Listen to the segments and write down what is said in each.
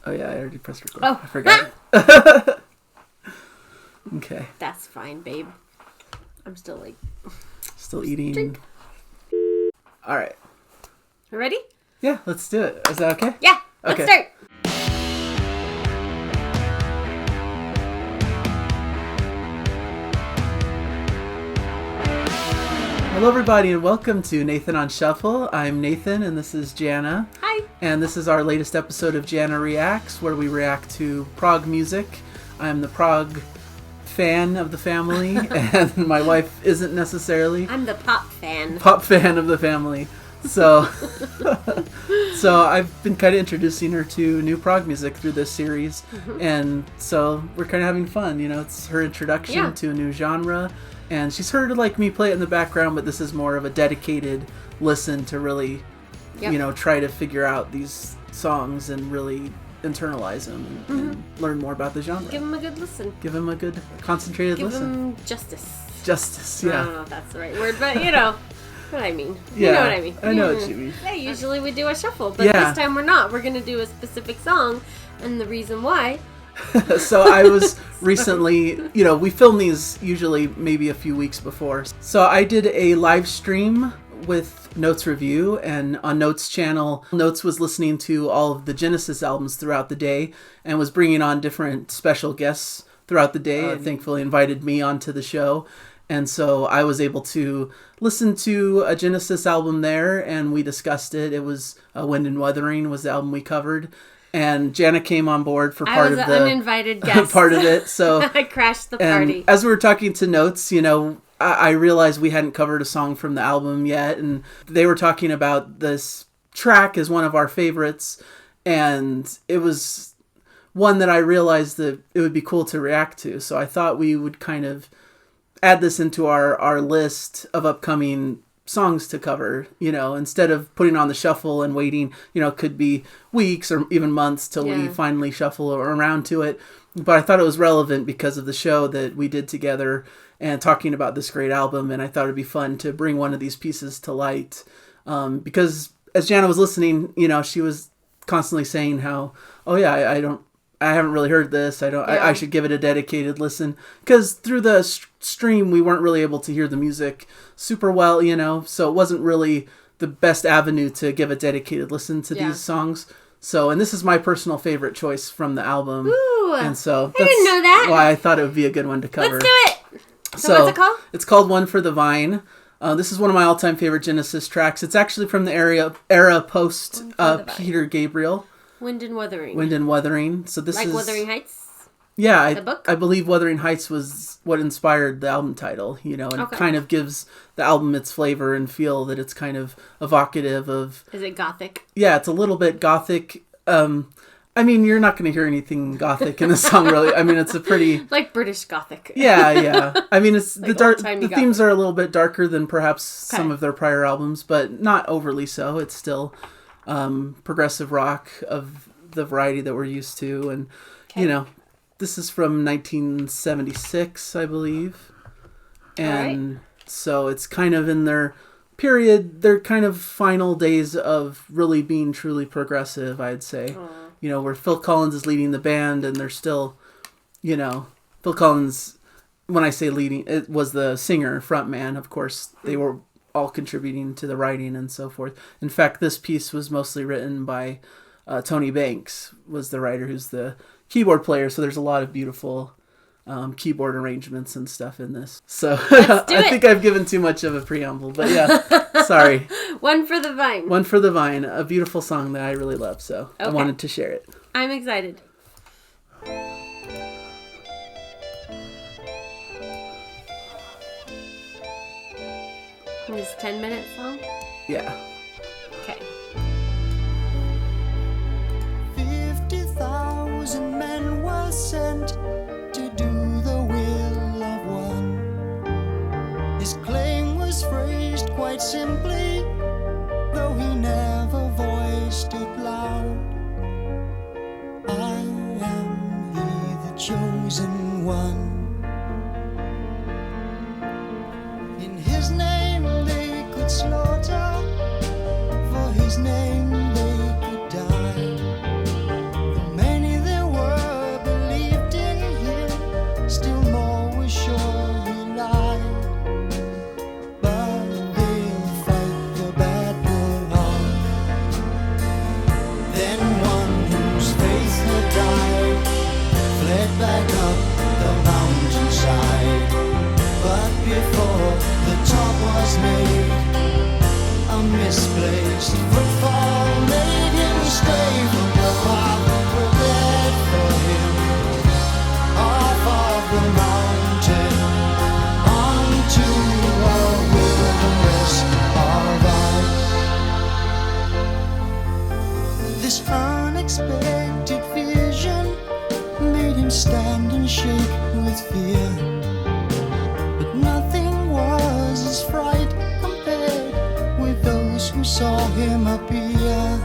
Oh yeah, I already pressed record. Oh. I forgot. Okay. That's fine, babe. I'm still like... Still eating. Drink. Alright. Ready? Yeah, let's do it. Is that okay? Yeah, let's Okay. start. Hello everybody and welcome to Nathan on Shuffle. I'm Nathan and this is Jana. Hi. And this is our latest episode of Jana Reacts, where we react to prog music. I'm the prog fan of the family, and my wife isn't necessarily. I'm the pop fan. Pop fan of the family. So, so I've been kind of introducing her to new prog music through this series, and so we're kind of having fun. You know, it's her introduction to a new genre, and she's heard like me play it in the background, but this is more of a dedicated listen to really, you know, try to figure out these songs and really internalize them and learn more about the genre. Give him a good listen. Give him a good concentrated listen. Give him justice. Justice, I yeah. don't know if that's the right word, but you know what I mean. Yeah, You know what I mean. I know what you mean. Yeah, usually we do a shuffle, but Yeah. this time we're not. We're going to do a specific song, and the reason why... So I was recently, you know, we film these usually maybe a few weeks before. So I did a live stream with Notes Review, and on Notes channel, Notes was listening to all of the Genesis albums throughout the day and was bringing on different special guests throughout the day. And thankfully invited me onto the show. And so I was able to listen to a Genesis album there, and we discussed it. It was Wind and Wuthering was the album we covered. And Jana came on board for part of the uninvited guest. part of it. So I crashed the party. And as we were talking to Notes, you know, I realized we hadn't covered a song from the album yet, and they were talking about this track as one of our favorites, and it was one that I realized that it would be cool to react to. So I thought we would kind of add this into our list of upcoming songs to cover, you know, instead of putting on the shuffle and waiting, you know, it could be weeks or even months till we finally shuffle around to it. But I thought it was relevant because of the show that we did together and talking about this great album, and I thought it'd be fun to bring one of these pieces to light. Because as Jana was listening, you know, she was constantly saying how, oh yeah, I haven't really heard this. I should give it a dedicated listen. Because through the stream, we weren't really able to hear the music super well, you know, so it wasn't really the best avenue to give a dedicated listen to these songs. So, and this is my personal favorite choice from the album. Ooh, and so I didn't know that. Why I thought it would be a good one to cover. Let's do it. So what's it called? It's called One for the Vine. This is one of my all-time favorite Genesis tracks. It's actually from the era post Peter Gabriel. Wind and Wuthering. Wind and Wuthering. So this like is Wuthering Heights? Yeah, The book? I believe Wuthering Heights was what inspired the album title, you know, and it kind of gives the album its flavor and feel that it's kind of evocative of... Is it gothic? Yeah, it's a little bit gothic. I mean, you're not going to hear anything gothic in the song, really. I mean, it's a pretty... Like British gothic. Yeah. I mean, it's like the themes are a little bit darker than perhaps some of their prior albums, but not overly so. It's still progressive rock of the variety that we're used to, and you know, this is from 1976, I believe, and so it's kind of in their period, their kind of final days of really being truly progressive, I'd say. You know, where Phil Collins is leading the band, and they're still, you know, Phil Collins, when I say leading, it was the singer, frontman, of course, they were all contributing to the writing and so forth. In fact, this piece was mostly written by Tony Banks, was the writer, who's the keyboard player, so there's a lot of beautiful keyboard arrangements and stuff in this. So I think I've given too much of a preamble, but yeah, sorry. One for the Vine. One for the Vine, a beautiful song that I really love, so I wanted to share it. I'm excited. This 10-minute song? Yeah. Okay. 50,000 men were sent to do the will of one. His claim was phrased quite simply, though he never voiced it loud. I am he, the chosen one. In his name they could slaughter, for his name they could die. The men misplaced footfall made him stray from the path prepared for him. Off of the mountain onto a wilderness of ice. This unexpected vision made him stand and shake with fear. But nothing was his fright compared with those who saw him appear.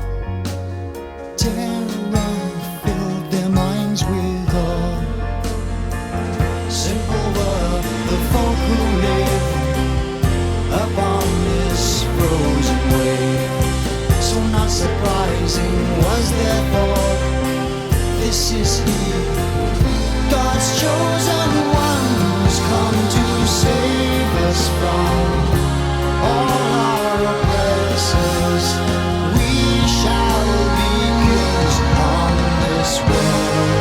Terror filled their minds with awe. Simple were the folk who lived upon this frozen wave. So not surprising was their thought, this is he, God's chosen one, who's come to save us from all our oppressors. We shall be kings on this world.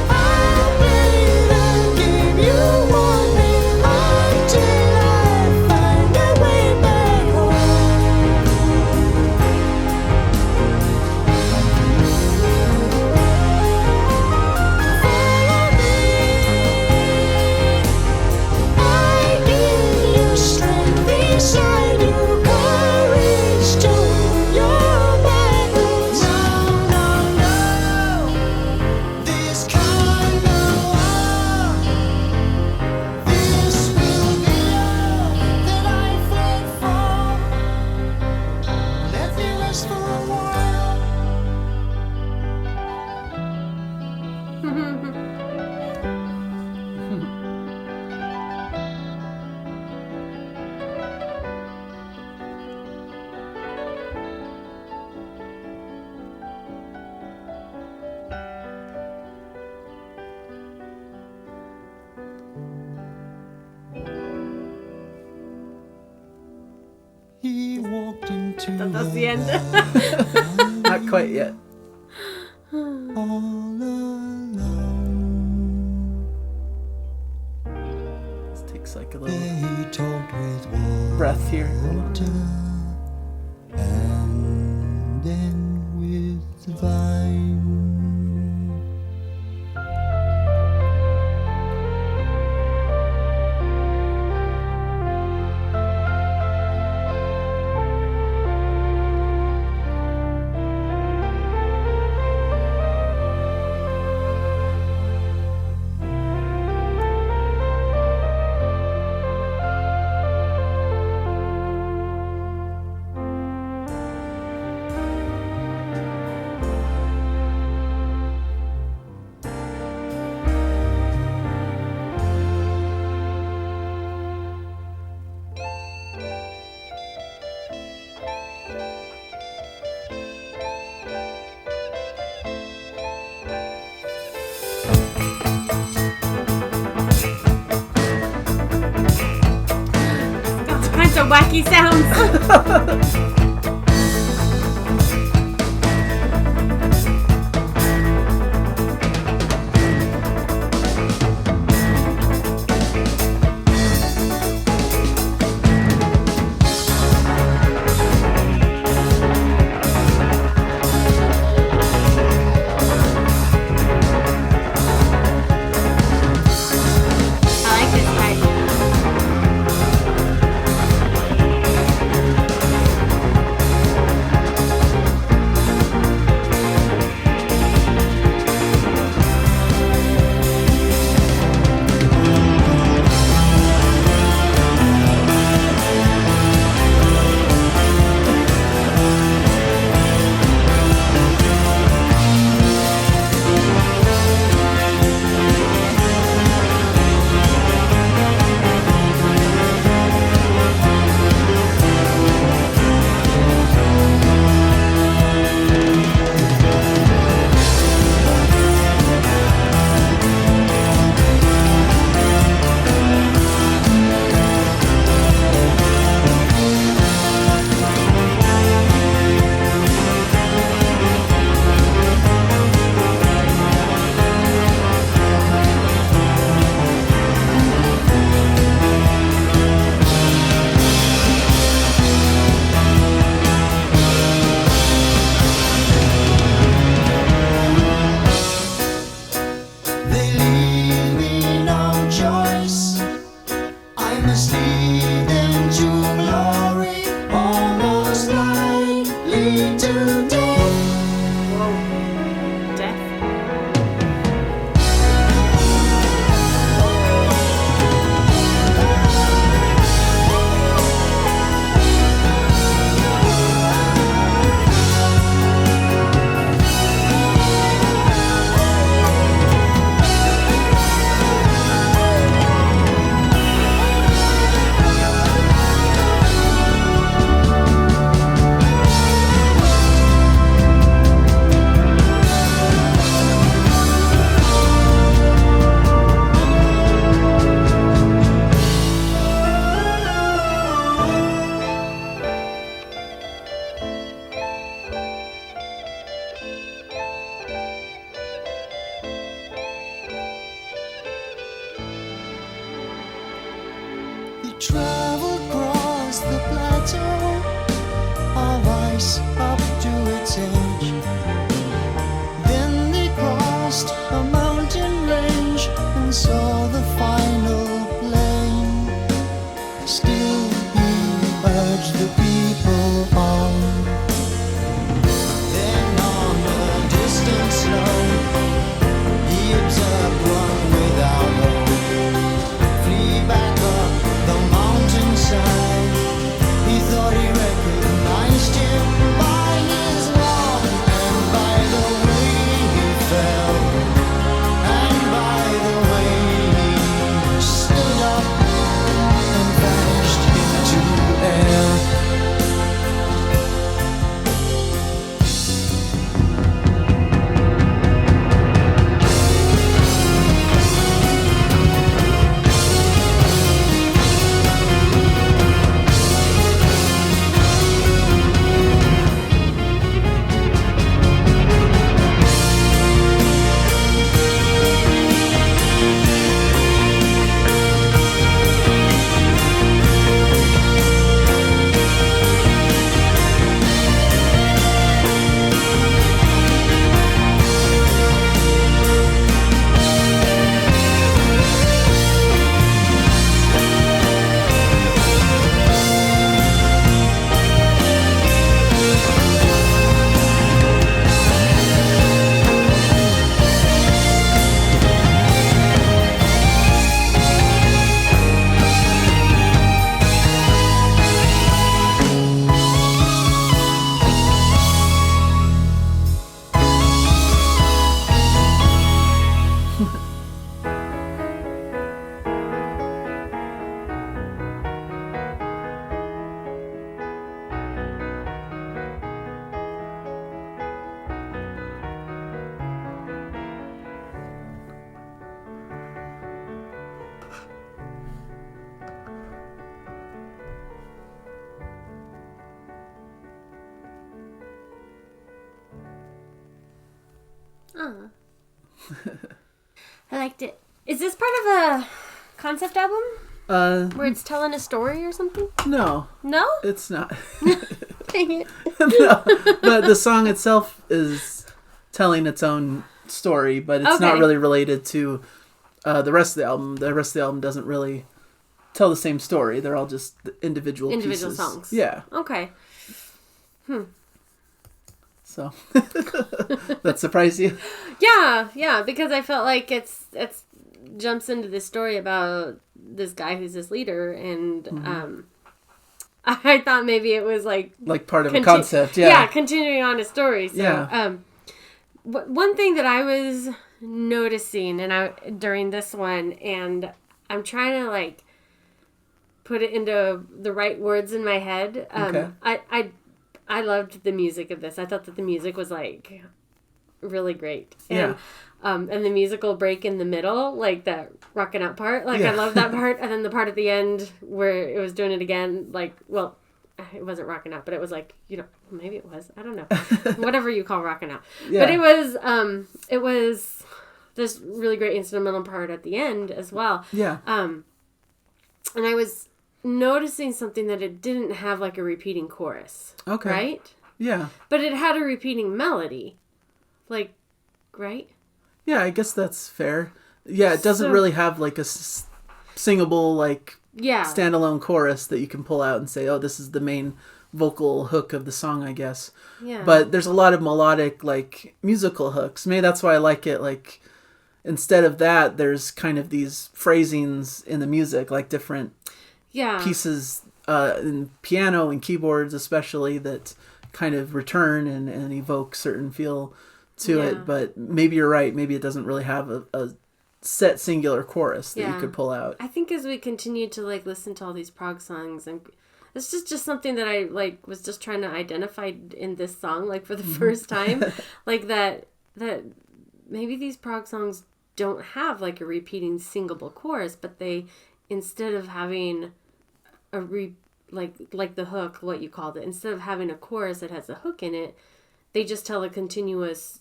I'll be the king you want me until I find a way back home. Follow me. I give you strength beside you, courage to your battles. No, no, no. This kind of war, this will be all that I fled from. Let me rest for a while. He walked into That's the end. Not quite yet. all alone. This takes like a little He talked with breath here. water and then with the vine. All kinds of wacky sounds. I like this part. must lead them to glory, almost likely to death. Whoa. Death? They traveled across the plateau of ice up to its edge. Then they crossed a mountain range and saw the final plain. Still he urged the people on. Then on a distant snow, he observed one without hope flee back up the mountainside. He thought he recognized him by his walk and by the way he fell, and by the way he stood up and vanished into air. Oh. I liked it. Is this part of a concept album? Where it's telling a story or something? No. No? It's not. Dang it. No. But the song itself is telling its own story, but it's not Okay. really related to the rest of the album. The rest of the album doesn't really tell the same story. They're all just individual pieces. songs. Yeah. Okay. So that surprised you? Yeah, because I felt like it's jumps into this story about this guy who's this leader, and I thought maybe it was like part of a concept. Yeah, continuing on a story. So, Yeah. One thing that I was noticing, during this one, and I'm trying to like put it into the right words in my head. Okay. I loved the music of this. I thought that the music was like really great. And, and the musical break in the middle, like that rocking out part, like I love that part. And then the part at the end where it was doing it again, like, well, it wasn't rocking out, but it was like, maybe it was. I don't know. Whatever you call rocking out. Yeah. But it was this really great instrumental part at the end as well. Yeah. And I was noticing something that it didn't have like a repeating chorus. Okay. Right? Yeah. But it had a repeating melody. Like, right? Yeah, I guess that's fair. Yeah, it doesn't really have like a singable like standalone chorus that you can pull out and say, oh, this is the main vocal hook of the song, I guess. Yeah. But there's a lot of melodic, like, musical hooks. Maybe that's why I like it. Like, instead of that, there's kind of these phrasings in the music, like different pieces in piano and keyboards especially that kind of return and evoke certain feel to it. But maybe you're right. Maybe it doesn't really have a set singular chorus that you could pull out. I think as we continue to, like, listen to all these prog songs, and this is just something that I, like, was just trying to identify in this song, like, for the first time. Like, that maybe these prog songs don't have, like, a repeating singable chorus, but they, instead of having like the hook, what you called it, instead of having a chorus that has a hook in it, they just tell a continuous,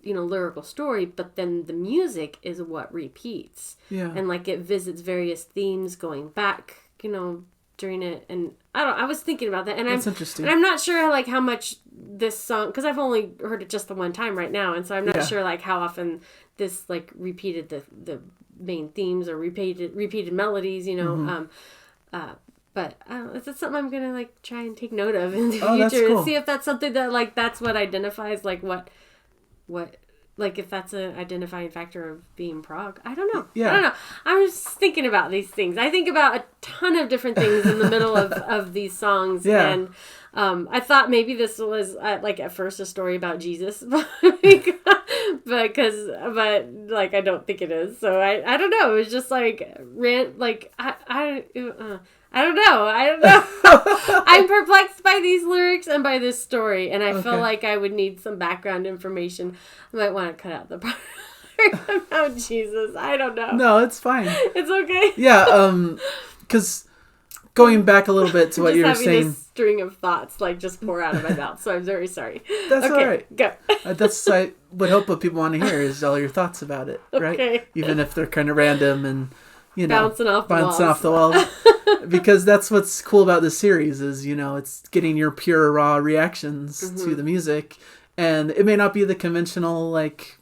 lyrical story, but then the music is what repeats. Yeah. And, like, it visits various themes going back, during it. And I was thinking about that, and That's interesting. And I'm not sure, like, how much this song, because I've only heard it just the one time right now, and so I'm not sure, like, how often this, like, repeated the main themes or repeated melodies, but it's something I'm gonna, like, try and take note of in the future and see if that's something that, like, that's what identifies, like, what like, if that's an identifying factor of being prog. I don't know. Yeah. I don't know. I'm just thinking about these things. I think about a ton of different things in the middle of these songs. Yeah. And I thought maybe this was, like, at first a story about Jesus. but like, I don't think it is. So I don't know. It was just, like, I don't know. I'm perplexed by these lyrics and by this story, and I feel like I would need some background information. I might want to cut out the part about Jesus. I don't know. No, it's fine. It's okay. Yeah, because going back a little bit to what you were saying. This string of thoughts, like, just pour out of my mouth, so I'm very sorry. That's all right. Go. That's I would hope what people want to hear is all your thoughts about it, right? Okay. Even if they're kind of random and, bouncing off the walls. Because that's what's cool about this series is, it's getting your pure, raw reactions to the music. And it may not be the conventional, like,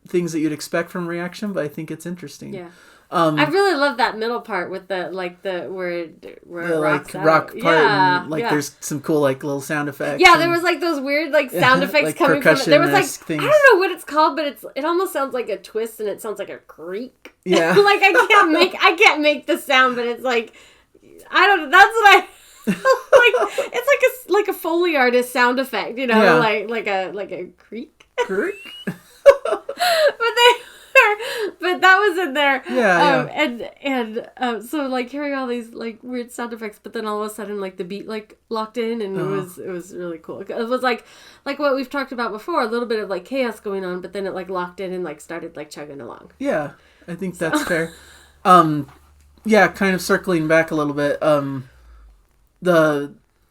things that you'd expect from reaction, but I think it's interesting. Yeah. I really love that middle part with the where it rocks out. Rock part, and, like, yeah. there's some cool, like, little sound effects. Yeah, there was, like, those weird, like, sound effects like coming from it. There was, like, things. I don't know what it's called, but it almost sounds like a twist, and it sounds like a creak. Yeah. Like, I can't make the sound, but it's like, I don't know. That's what I like. It's like a Foley artist sound effect, Yeah. like a creak. Creak. But that was in there. Yeah. So, like, hearing all these, like, weird sound effects, but then all of a sudden, like, the beat, like, locked in, and it was really cool. It was like what we've talked about before, a little bit of, like, chaos going on, but then it, like, locked in and, like, started, like, chugging along. Yeah, I think that's fair. Yeah, kind of circling back a little bit.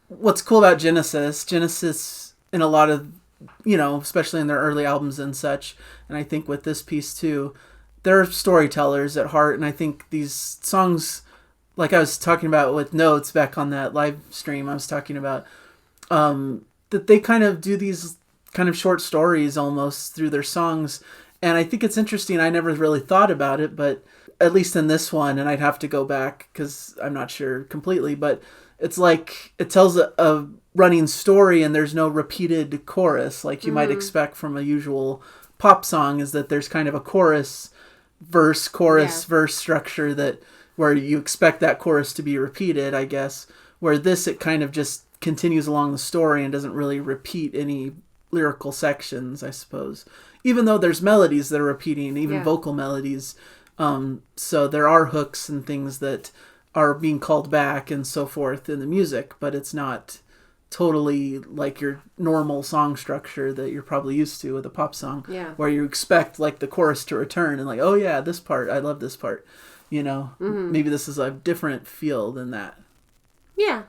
What's cool about Genesis in a lot of, especially in their early albums and such, and I think with this piece too, they're storytellers at heart, and I think these songs, like I was talking about with Notes back on that live stream, I was talking about, that they kind of do these kind of short stories almost through their songs, and I think it's interesting. I never really thought about it, but at least in this one, and I'd have to go back because I'm not sure completely, but it's like it tells a running story and there's no repeated chorus like you might expect from a usual pop song, is that there's kind of a chorus verse structure that where you expect that chorus to be repeated, I guess, where this it kind of just continues along the story and doesn't really repeat any lyrical sections, I suppose, even though there's melodies that are repeating, even vocal melodies. So there are hooks and things that are being called back and so forth in the music, but it's not totally like your normal song structure that you're probably used to with a pop song, where you expect, like, the chorus to return and, like, oh yeah, this part, I love this part, maybe this is a different feel than that. Yeah.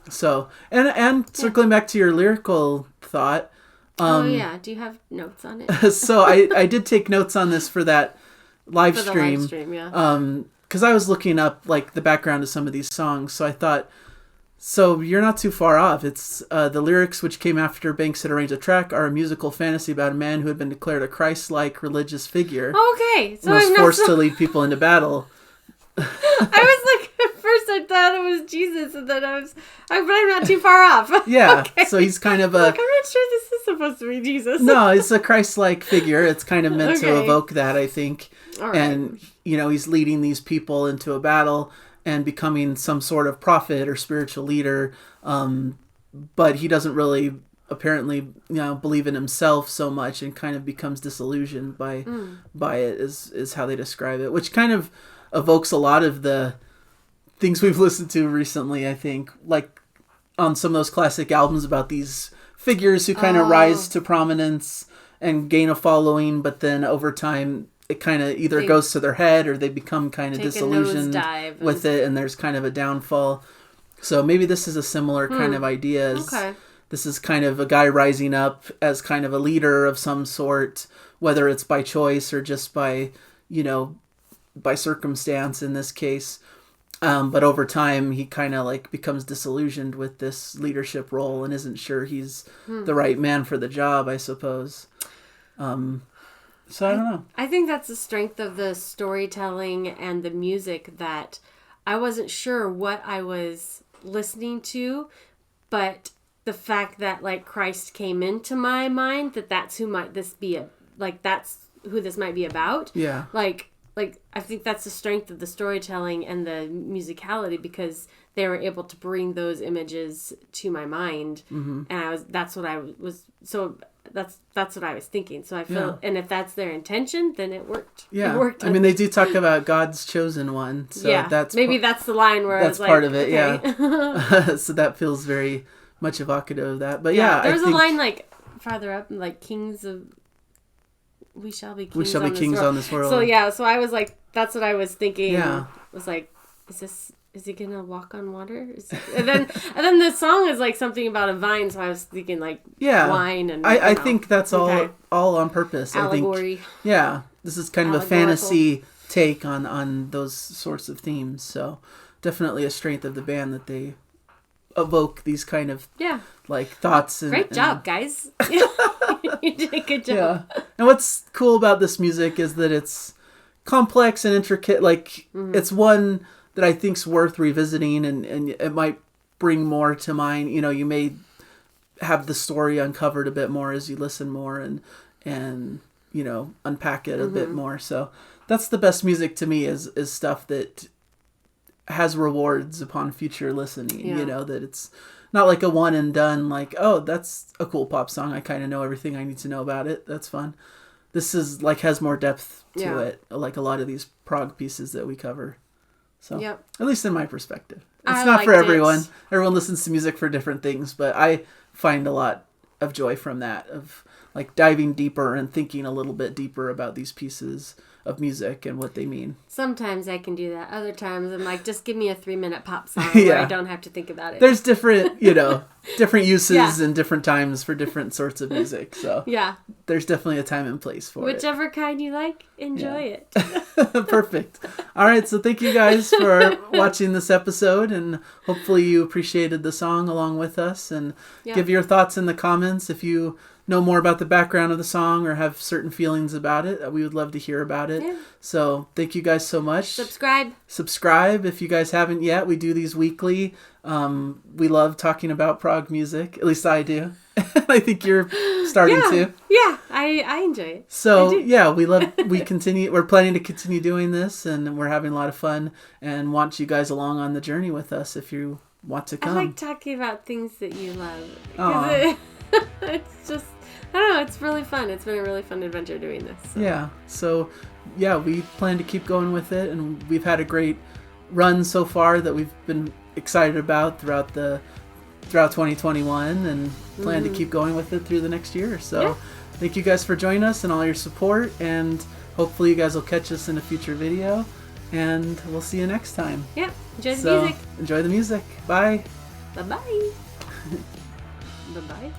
So, and circling back to your lyrical thought. Do you have notes on it? So I did take notes on this for that live stream. The live stream, yeah. Because I was looking up, like, the background of some of these songs, so I thought, so you're not too far off. It's the lyrics, which came after Banks had arranged a track, are a musical fantasy about a man who had been declared a Christ-like religious figure. Okay, so and was forced to lead people into battle. I was like, at first and then but I'm not too far off. Yeah, Okay. so he's kind of a... Like, I'm not sure this is supposed to be Jesus. No, it's a Christ-like figure. It's kind of meant to evoke that, I think. All right. And, he's leading these people into a battle and becoming some sort of prophet or spiritual leader. But he doesn't really apparently, believe in himself so much and kind of becomes disillusioned by it is how they describe it, which kind of evokes a lot of the things we've listened to recently, I think, like on some of those classic albums about these figures who kind of rise to prominence and gain a following, but then over time it kind of either goes to their head or they become kind of disillusioned with it, and there's kind of a downfall. So maybe this is a similar kind of idea. This is kind of a guy rising up as kind of a leader of some sort, whether it's by choice or just by, by circumstance in this case. But over time, he kind of like becomes disillusioned with this leadership role and isn't sure he's the right man for the job, I suppose. So I don't know. I think that's the strength of the storytelling and the music, that I wasn't sure what I was listening to, but the fact that like Christ came into my mind, that's who that's who this might be about. Yeah. Like I think that's the strength of the storytelling and the musicality, because they were able to bring those images to my mind, and that's what I was thinking. So I feel, and if that's their intention, then it worked. Yeah. It worked. I mean, they do talk about God's chosen one. So that's the line where that's I was part like, of it. okay. Yeah. So that feels very much evocative of that. But yeah, there was a line like farther up, like we shall be kings on this world. So I was like, that's what I was thinking. Yeah. Was like, is he gonna walk on water? And then the song is like something about a vine, so I was thinking like wine and I think that's all on purpose. Allegory. I think, this is kind of a fantasy take on those sorts of themes. So definitely a strength of the band that they evoke these kind of like thoughts. Great job, guys. You did a good job. Yeah. And what's cool about this music is that it's complex and intricate. Like it's one that I think's worth revisiting, and it might bring more to mind. You may have the story uncovered a bit more as you listen more and unpack it a bit more. So that's the best music to me is stuff that has rewards upon future listening. That it's not like a one and done, like, oh, that's a cool pop song, I kind of know everything I need to know about it, that's fun. This is like has more depth to it, like a lot of these prog pieces that we cover. So at least in my perspective, it's not for everyone. Everyone listens to music for different things, but I find a lot of joy from that, of like diving deeper and thinking a little bit deeper about these pieces of music and what they mean. Sometimes I can do that. Other times I'm like, just give me a 3-minute pop song where I don't have to think about it. There's different, different uses and different times for different sorts of music. So there's definitely a time and place for whichever kind you like, enjoy it. Perfect. All right. So thank you guys for watching this episode, and hopefully you appreciated the song along with us, and give your thoughts in the comments if you know more about the background of the song or have certain feelings about it. We would love to hear about it. So thank you guys so much. Subscribe if you guys haven't yet. We do these weekly. We love talking about prog music. At least I do. I think you're starting to. Yeah, I enjoy it. So we're planning to continue doing this, and we're having a lot of fun and want you guys along on the journey with us if you want to come. I like talking about things that you love. It's just, I don't know, it's really fun. It's been a really fun adventure doing this. So we plan to keep going with it, and we've had a great run so far that we've been excited about throughout 2021, and plan to keep going with it through the next year. So thank you guys for joining us and all your support, and hopefully you guys will catch us in a future video, and we'll see you next time. Enjoy the music. Enjoy the music. Bye. Bye-bye. Bye-bye.